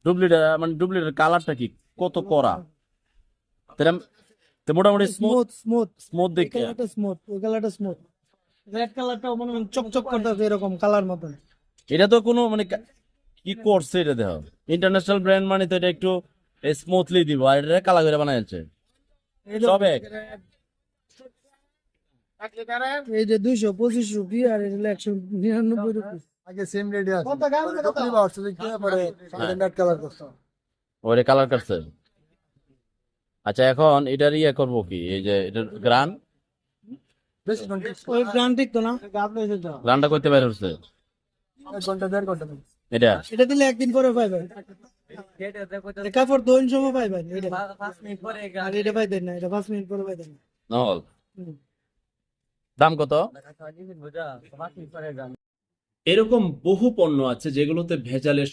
Duplicate মানে duplicate কালারটা কি কত করা তো মোটামুটি স্মুথ দেখে স্মুথ রেড কালারটাও মনে হয় চকচক করতেছে এরকম কালার মতন। এটা তো কোনো মানে কি করছে এটা দেখো ইন্টারন্যাশনাল ব্র্যান্ড মানে তো এটা একটু স্মুথলি দিব আর এটা কালা করে বানাই যাচ্ছে সব এক এই যে 225 রুপি আর এটা হলো 199 রুপি। আগে সেম রেডি আছে তুমি ভাবছো যে কি পরে রেড কালার করছো ওরে কালার করছে আচ্ছা এখন এটার ইয়ে করবো কি এই যে এটার গ্রান বেশি ঘন্টা ওই গ্রান্টিক তো না গ্রানটা করতে বাইরে হচ্ছে 1 ঘন্টা 1.5 ঘন্টা এটা এটা দিলে একদিন পরে পাইবেন। কাপড় ধোন সময় পাইবেন এটা 5 মিনিট পরে আর এটা পাইবেন না, এটা 5 মিনিট পরে পাইবেন। নহল দাম কত এরকম বহু পণ্য আছে যেগুলোতে ভেজালের